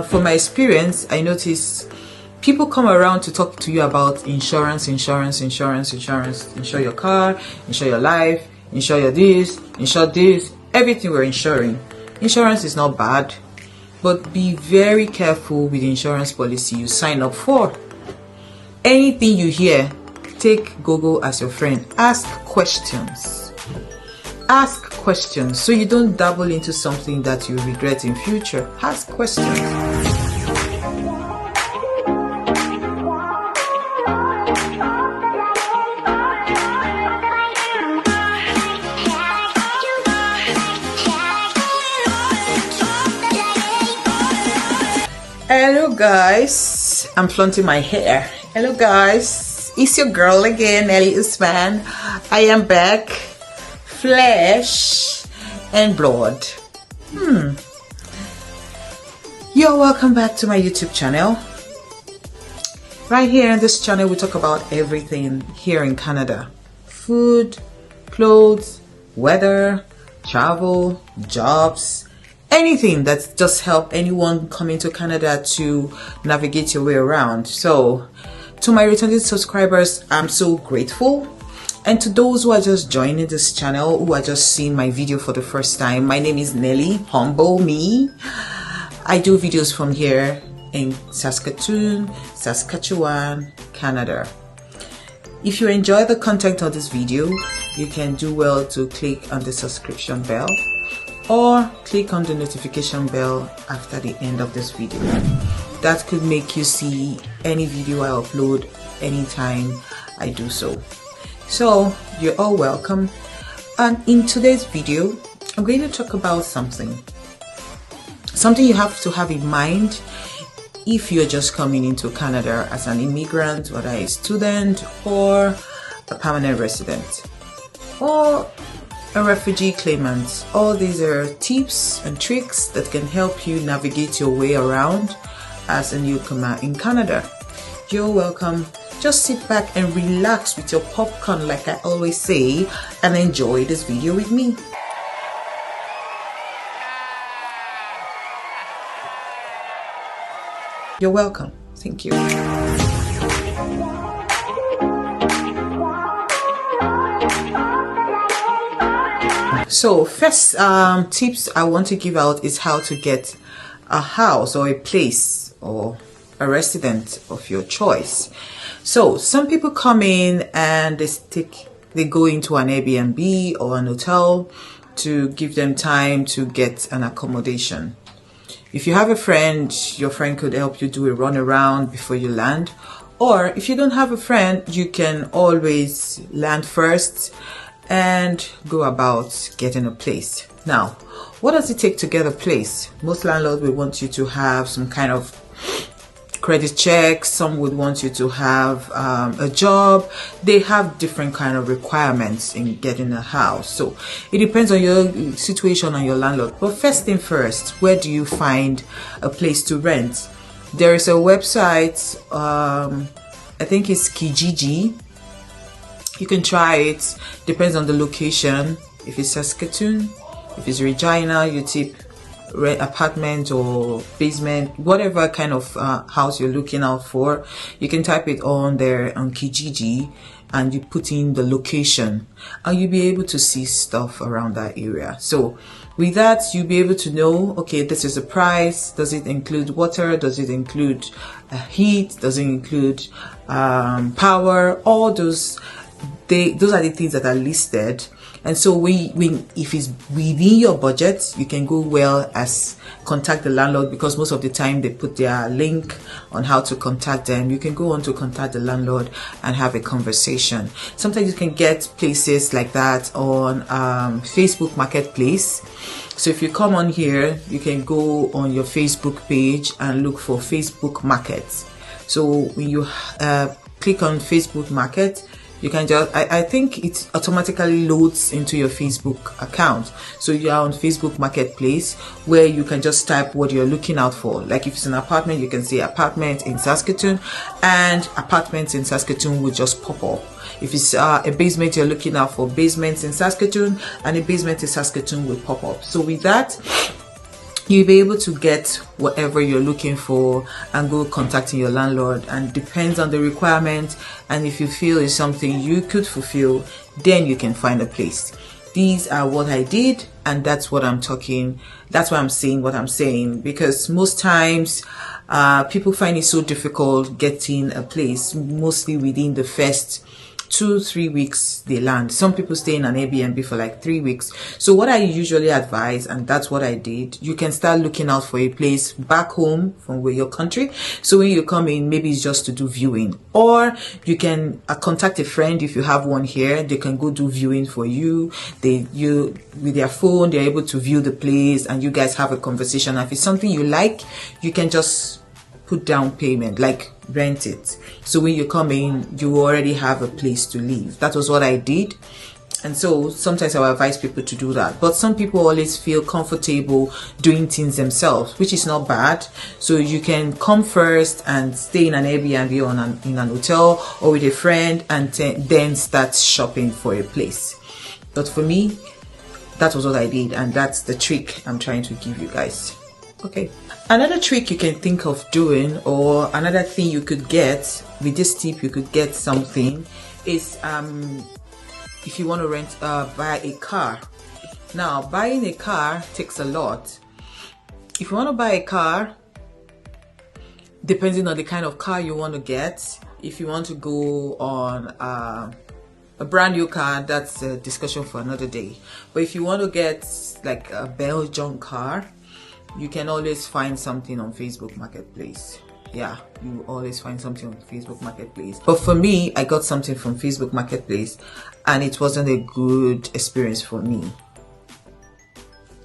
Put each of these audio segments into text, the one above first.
from my experience, I notice people come around to talk to you about insurance. Insure your car, insure your life, insure your this, insure this. Everything we're insuring. Insurance is not bad, but be very careful with the insurance policy you sign up for. Anything you hear, take Google as your friend. Ask questions. Ask questions so you don't dabble into something that you regret in future. Ask questions. Hello guys, I'm flaunting my hair. Hello guys, it's your girl again, Nelly Usman. I am back, flesh and blood. You're welcome back to my YouTube channel. Right here on this channel, we talk about everything here in Canada: food, clothes, weather, travel, jobs, anything that's just help anyone coming to Canada to navigate your way around. So to my returning subscribers, I'm so grateful. And to those who are just joining this channel, who are just seeing my video for the first time, my name is Nelly, humble me. I do videos from here in Saskatchewan, Canada. If you enjoy the content of this video, you can do well to click on the subscription bell or click on the notification bell after the end of this video. That could make you see any video I upload anytime I do so. So you're all welcome. And in today's video, I'm going to talk about something you have to have in mind if you're just coming into Canada as an immigrant, whether a student or a permanent resident or a refugee claimant. All these are tips and tricks that can help you navigate your way around as a newcomer in Canada. You're welcome. Just sit back and relax with your popcorn, like I always say, and enjoy this video with me. You're welcome. Thank you. So first tips I want to give out is how to get a house or a place or a resident of your choice. So some people come in and they go into an Airbnb or an hotel to give them time to get an accommodation. If you have a friend, your friend could help you do a run around before you land. Or if you don't have a friend, you can always land first and go about getting a place. Now, what does it take to get a place? Most landlords will want you to have some kind of credit check. Some would want you to have a job. They have different kind of requirements in getting a house. So it depends on your situation and your landlord. But first thing first, where do you find a place to rent? There is a website, I think it's Kijiji. You can try it. Depends on the location. If it's Saskatoon, if it's Regina, you tip rent apartment or basement, whatever kind of house you're looking out for. You can type it on there on Kijiji and you put in the location and you'll be able to see stuff around that area. So with that, you'll be able to know, okay, this is the price. Does it include water? Does it include heat? Does it include power? All those are the things that are listed. And so if it's within your budget, you can go well as contact the landlord, because most of the time they put their link on how to contact them. You can go on to contact the landlord and have a conversation. Sometimes you can get places like that on Facebook Marketplace. So if you come on here, you can go on your Facebook page and look for Facebook Market. So when you click on Facebook Market, you can just, I think it automatically loads into your Facebook account. So you are on Facebook Marketplace, where you can just type what you're looking out for. Like if it's an apartment, you can say apartment in Saskatoon, and apartments in Saskatoon will just pop up. If it's a basement, you're looking out for basements in Saskatoon, and a basement in Saskatoon will pop up. So with that, you'll be able to get whatever you're looking for and go contacting your landlord, and depends on the requirement, and if you feel it's something you could fulfill, then you can find a place. These are what I did, and that's what I'm talking, that's why I'm saying what I'm saying, because most times people find it so difficult getting a place. Mostly within the first 2-3 weeks they land. Some people stay in an Airbnb for like 3 weeks. So what I usually advise, and that's what I did, you can start looking out for a place back home from where your country. So when you come in, maybe it's just to do viewing, or you can contact a friend if you have one here. They can go do viewing for you. You with their phone, they're able to view the place, and you guys have a conversation. And if it's something you like, you can just put down payment, like rent it. So when you come in, you already have a place to live. That was what I did. And so sometimes I will advise people to do that. But some people always feel comfortable doing things themselves, which is not bad. So you can come first and stay in an Airbnb or in an hotel or with a friend, and then start shopping for a place. But for me, that was what I did, and that's the trick I'm trying to give you guys. Okay, another trick you can think of doing, or another thing you could get with this tip, you could get something, is if you want to buy a car. Now, buying a car takes a lot. If you want to buy a car, depending on the kind of car you want to get, if you want to go on a brand new car, that's a discussion for another day. But if you want to get like a Belgian car, you can always find something on Facebook Marketplace. Yeah, you always find something on Facebook Marketplace. But for me, I got something from Facebook Marketplace, and it wasn't a good experience for me.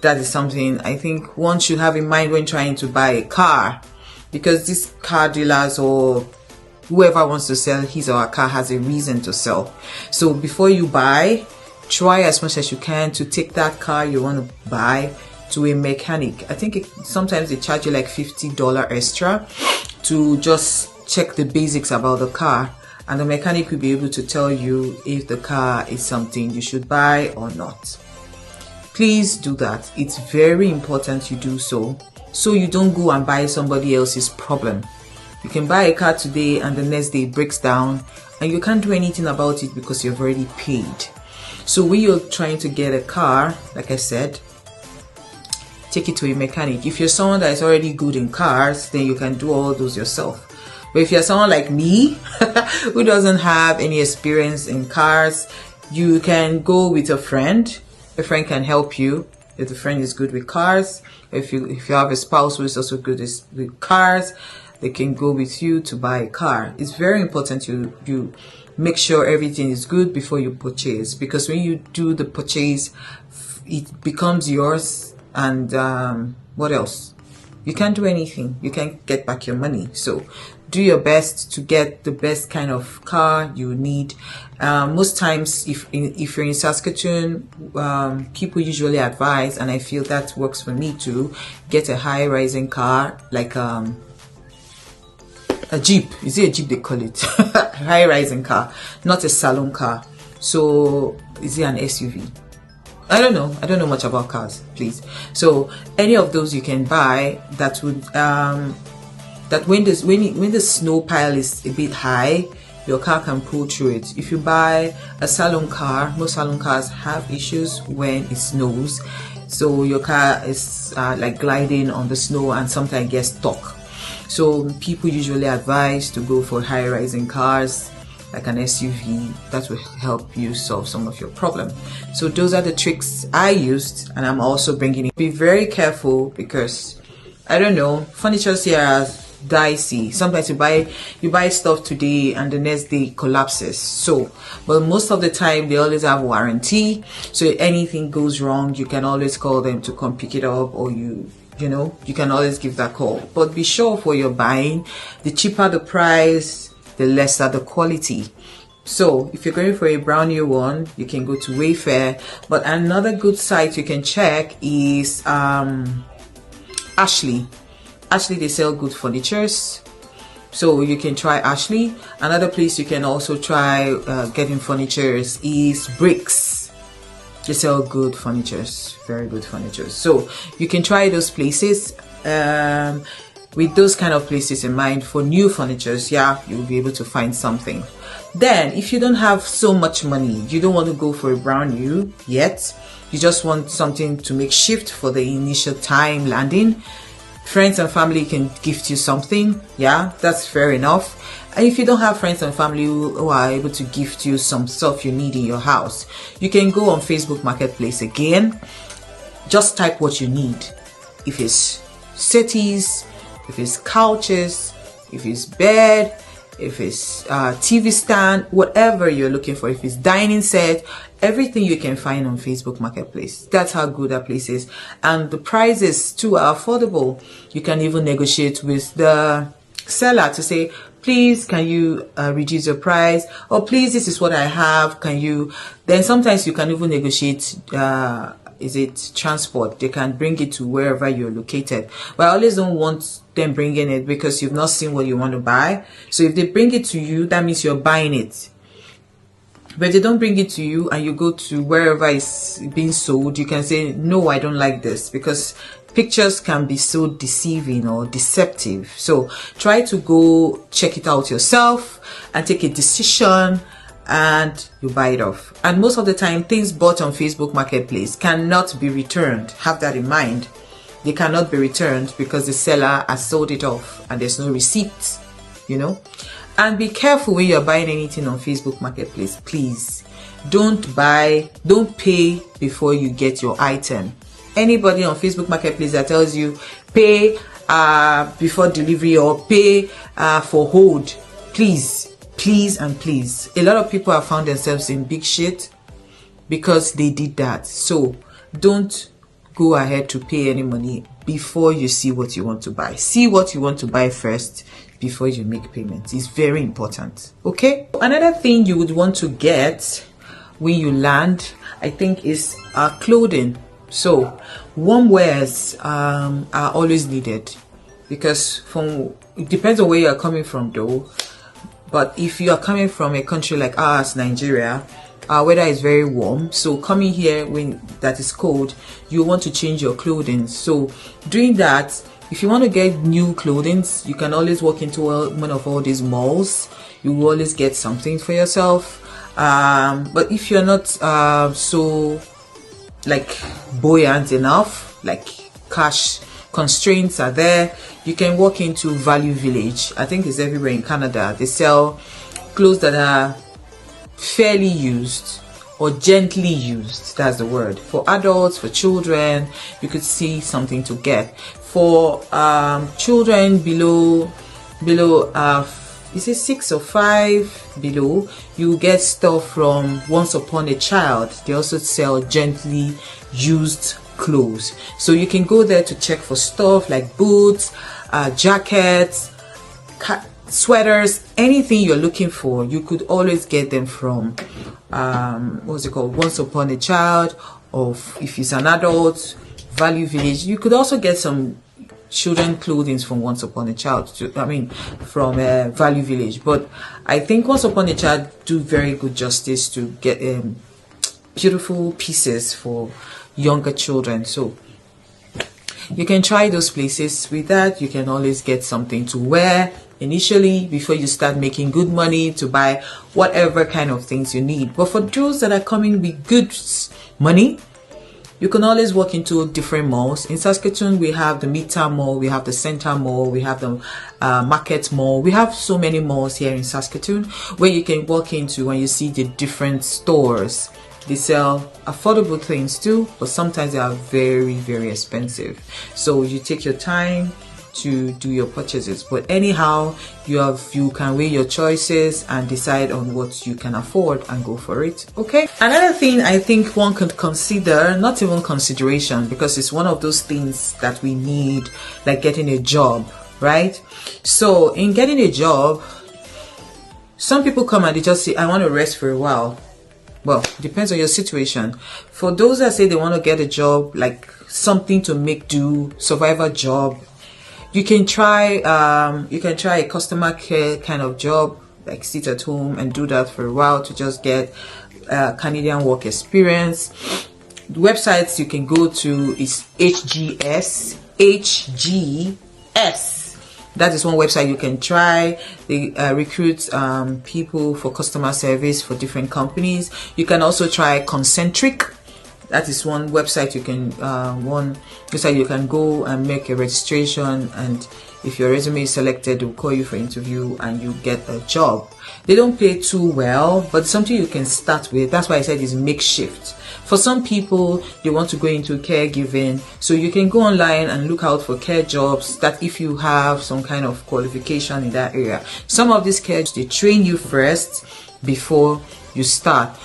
That is something I think one should have in mind when trying to buy a car, because these car dealers or whoever wants to sell his or her car has a reason to sell. So before you buy, try as much as you can to take that car you want to buy to a mechanic. I think sometimes they charge you like $50 extra to just check the basics about the car, and the mechanic will be able to tell you if the car is something you should buy or not. Please do that. It's very important you do so you don't go and buy somebody else's problem. You can buy a car today and the next day it breaks down and you can't do anything about it because you've already paid. So when you're trying to get a car, like I said, take it to a mechanic. If you're someone that is already good in cars, then you can do all those yourself. But if you're someone like me who doesn't have any experience in cars, you can go with a friend. A friend can help you if the friend is good with cars. If you have a spouse who is also good with cars, they can go with you to buy a car. It's very important you make sure everything is good before you purchase, because when you do the purchase, it becomes yours. And what else? You can't do anything. You can't get back your money. So do your best to get the best kind of car you need. Most times, if you're in Saskatoon, people usually advise, and I feel that works for me too, get a high-rising car, like a Jeep. Is it a Jeep they call it? High-rising car, not a salon car. So is it an SUV? I don't know much about cars, please. So any of those you can buy that would that when the snow pile is a bit high, your car can pull through it. If you buy a salon car, most salon cars have issues when it snows, so your car is like gliding on the snow and sometimes gets stuck. So people usually advise to go for high-rising cars, like an SUV, that will help you solve some of your problem. So those are the tricks I used, and I'm also bringing it. Be very careful, because I don't know, furniture here are dicey. Sometimes you buy stuff today and the next day it collapses. So, but most of the time they always have warranty. So if anything goes wrong, you can always call them to come pick it up, or you can always give that call. But be sure for your buying, the cheaper the price, the lesser the quality. So if you're going for a brand new one, you can go to Wayfair. But another good site you can check is Ashley. Ashley, they sell good furnitures, so you can try Ashley. Another place you can also try getting furnitures is Bricks. They sell good furniture, very good furniture. So you can try those places. With those kind of places in mind for new furnitures, yeah, you'll be able to find something. Then if you don't have so much money, you don't want to go for a brand new yet, you just want something to make shift for the initial time landing, friends and family can gift you something. Yeah, that's fair enough. And if you don't have friends and family who are able to gift you some stuff you need in your house, you can go on Facebook Marketplace again. Just type what you need. If it's settees, if it's couches, if it's bed, if it's TV stand, whatever you're looking for, if it's dining set, everything you can find on Facebook Marketplace. That's how good that place is. And the prices too are affordable. You can even negotiate with the seller to say, please, can you reduce your price? Or please, this is what I have. Can you? Then sometimes you can even negotiate, is it transport? They can bring it to wherever you're located. But I always don't want them bringing it because you've not seen what you want to buy. So if they bring it to you, that means you're buying it. But if they don't bring it to you and you go to wherever it's being sold, you can say, no, I don't like this, because pictures can be so deceiving or deceptive. So try to go check it out yourself and take a decision, and you buy it off. And most of the time, things bought on Facebook Marketplace cannot be returned. Have that in mind. They cannot be returned because the seller has sold it off and there's no receipt, you know. And be careful when you're buying anything on Facebook Marketplace. Please don't pay before you get your item. Anybody on Facebook Marketplace that tells you pay before delivery or pay for hold, please and please. A lot of people have found themselves in big shit because they did that. So don't go ahead to pay any money before you see what you want to buy. See what you want to buy first before you make payments. It's very important. Okay, another thing you would want to get when you land, I think, is clothing. So warm wears are always needed, because it depends on where you are coming from though. But if you are coming from a country like ours, Nigeria, our weather is very warm. So coming here when that is cold, you want to change your clothing. So doing that, if you want to get new clothing, you can always walk into one of all these malls. You will always get something for yourself. But if you're not so like buoyant enough, like cash constraints are there, you can walk into Value Village. I think it's everywhere in Canada. They sell clothes that are fairly used or gently used. That's the word. For adults, for children, you could see something to get. For children below is it 6 or 5 below, you get stuff from Once Upon a Child. They also sell gently used clothes, so you can go there to check for stuff like boots, jackets, sweaters, anything you're looking for. You could always get them from what's it called, Once Upon a Child, or if it's an adult, Value Village. You could also get some children clothing from Once Upon a Child, from Value Village. But I think Once Upon a Child do very good justice to get beautiful pieces for younger children. So you can try those places. With that, you can always get something to wear initially before you start making good money to buy whatever kind of things you need. But for those that are coming with good money, you can always walk into different malls. In Saskatoon, we have the Midtown Mall, we have the Center Mall, we have the Market Mall. We have so many malls here in Saskatoon where you can walk into when you see the different stores. They sell affordable things too, but sometimes they are very, very expensive. So you take your time to do your purchases. But anyhow, you can weigh your choices and decide on what you can afford and go for it. Okay. Another thing I think one could consider, not even consideration, because it's one of those things that we need, like getting a job, right? So in getting a job, some people come and they just say, I want to rest for a while. Well, it depends on your situation. For those that say they want to get a job, like something to make do, survival job, you can try a customer care kind of job, like sit at home and do that for a while to just get Canadian work experience. The websites you can go to is HGS. That is one website you can try. They recruit people for customer service for different companies. You can also try Concentric. That is one website you can go and make a registration, and if your resume is selected, they'll call you for interview and you get a job. They don't pay too well, but something you can start with. That's why I said it's makeshift. For some people, they want to go into caregiving, so you can go online and look out for care jobs that if you have some kind of qualification in that area. Some of these care jobs, they train you first before you start.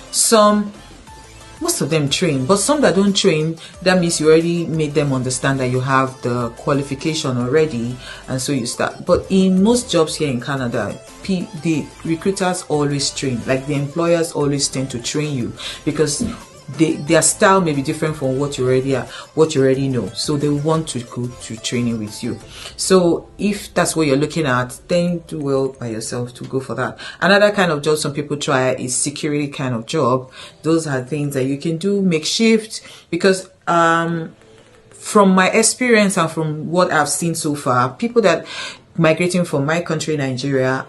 Most of them train, but some that don't train, that means you already made them understand that you have the qualification already, and so you start. But in most jobs here in Canada, the recruiters always train, like the employers always tend to train you, because their style may be different from what you already know, so they want to go to training with you. So if that's what you're looking at, then do well by yourself to go for that. Another kind of job some people try is security kind of job. Those are things that you can do makeshift, because from my experience and from what I've seen so far, people that migrating from my country, Nigeria,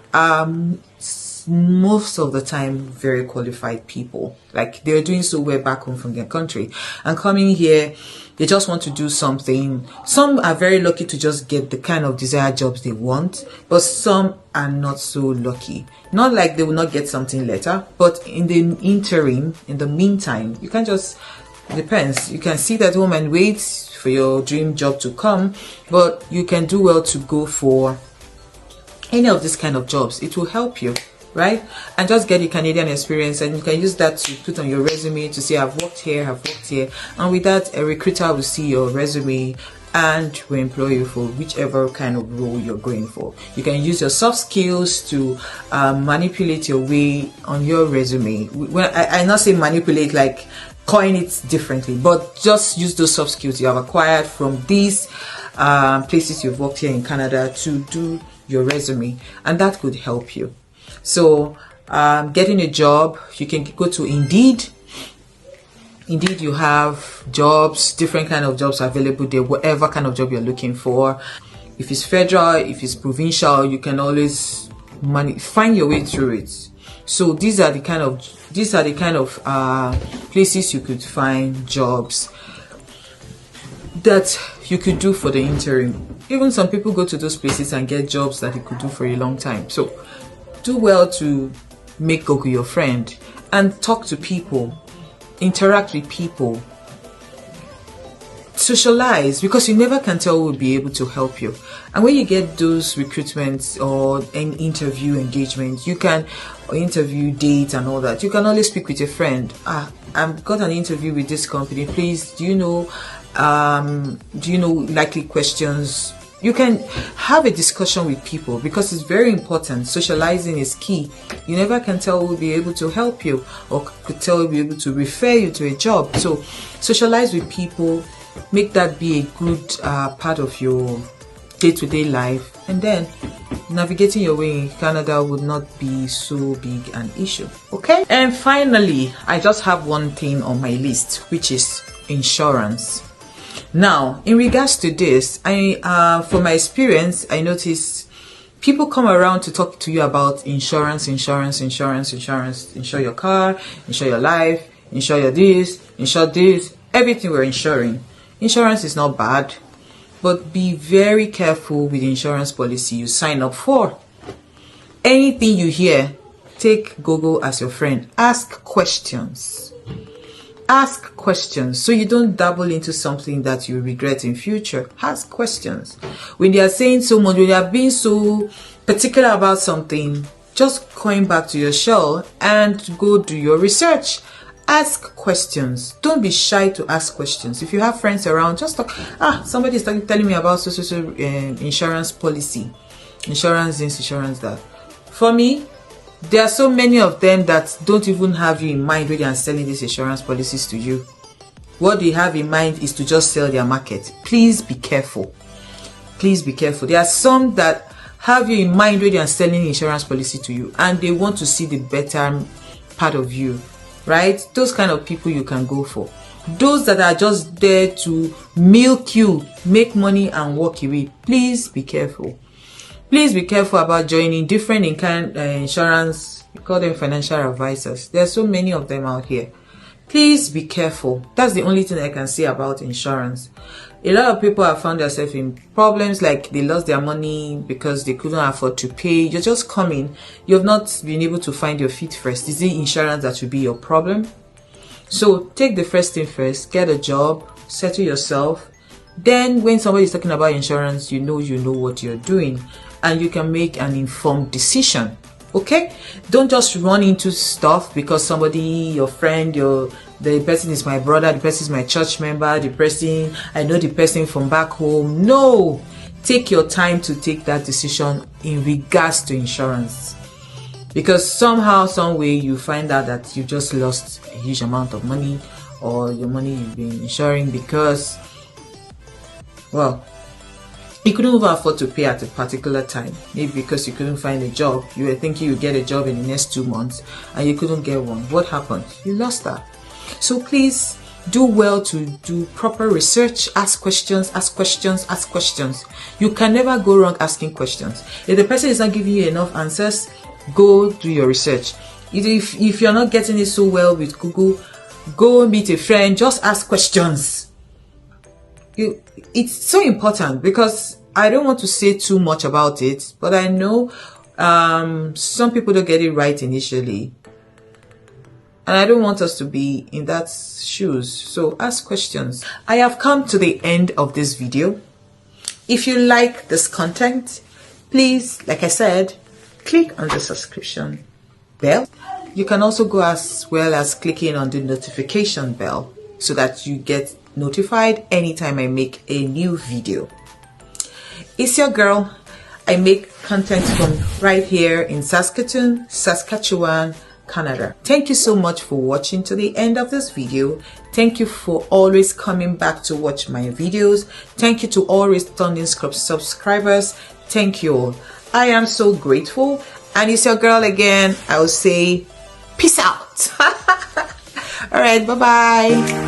most of the time very qualified people. Like, they're doing so well back home from their country, and coming here, they just want to do something. Some are very lucky to just get the kind of desired jobs they want, but some are not so lucky. Not like they will not get something later, but in the interim, in the meantime, you can just, depends, you can sit at home and wait for your dream job to come, but you can do well to go for any of these kind of jobs. It will help you, right? And just get the Canadian experience, and you can use that to put on your resume to say, I've worked here, and with that, a recruiter will see your resume and will employ you for whichever kind of role you're going for. You can use your soft skills to manipulate your way on your resume. When I not say manipulate like coin it differently, but just use those soft skills you have acquired from these places you've worked here in Canada to do your resume, and that could help you. So getting a job, you can go to Indeed. Indeed, you have jobs, different kind of jobs available there, whatever kind of job you're looking for. If it's federal, if it's provincial, you can always find your way through it. So these are the kind of places you could find jobs that you could do for the interim. Even some people go to those places and get jobs that they could do for a long time. So do well to make Google your friend and talk to people, interact with people, socialize, because you never can tell who will be able to help you. And when you get those recruitments or an interview engagement, you can, or interview dates and all that, you can always speak with a friend. I've got an interview with this company, please, do you know likely questions? You can have a discussion with people, because it's very important. Socializing is key. You never can tell who will be able to help you, or could tell who will be able to refer you to a job. So socialize with people, make that be a good part of your day-to-day life, and then navigating your way in Canada would not be so big an issue. Okay? And finally, I just have one thing on my list, which is insurance. Now, in regards to this, from my experience, I notice people come around to talk to you about insurance. Insure your car, insure your life, insure your this, insure this, everything we're insuring. Insurance is not bad, but be very careful with the insurance policy you sign up for. Anything you hear, take Google as your friend. Ask questions. Ask questions so you don't dabble into something that you regret in future. Ask questions. When they are saying so much, when they are being so particular about something, just going back to your shell and go do your research. Ask questions. Don't be shy to ask questions. If you have friends around, just talk. Somebody is telling me about insurance policy, insurance this, insurance that. For me, there are so many of them that don't even have you in mind when they are selling these insurance policies to you. What they have in mind is to just sell their market. Please be careful. Please be careful. There are some that have you in mind when they are selling insurance policy to you, and they want to see the better part of you, right? Those kind of people you can go for. those that are just there to milk you, make money and walk away, please be careful. Please be careful about joining different insurance. We call them financial advisors. There are so many of them out here. Please be careful. That's the only thing I can say about insurance. A lot of people have found themselves in problems, like they lost their money because they couldn't afford to pay. You're just coming. You have not been able to find your feet first. Is it insurance that will be your problem? So take the first thing first. Get a job. Settle yourself. Then when somebody is talking about insurance, you know what you're doing. And you can make an informed decision. Okay? Don't just run into stuff because somebody, your friend, the person is my brother, the person is my church member, I know the person from back home. No! Take your time to take that decision in regards to insurance. Because somehow, some way, you find out that you just lost a huge amount of money, or your money you've been insuring because, well, you couldn't even afford to pay at a particular time. Maybe because you couldn't find a job. You were thinking you'd get a job in the next 2 months and you couldn't get one. What happened? You lost that. So please do well to do proper research. Ask questions, ask questions, ask questions. You can never go wrong asking questions. If the person is not giving you enough answers, go do your research. If you're not getting it so well with Google, go meet a friend. Just ask questions. It's so important because I don't want to say too much about it, but I know some people don't get it right initially, and I don't want us to be in that shoes. So ask questions. I have come to the end of this video. If you like this content, please, like I said, click on the subscription bell. You can also go as well as clicking on the notification bell so that you get notified anytime I make a new video. It's your girl. I make content from right here in Saskatchewan, Canada. Thank you so much for watching to the end of this video. Thank you for always coming back to watch my videos. Thank you to all returning subscribers. Thank you all. I am so grateful. And it's your girl again. I will say peace out. All right, bye-bye.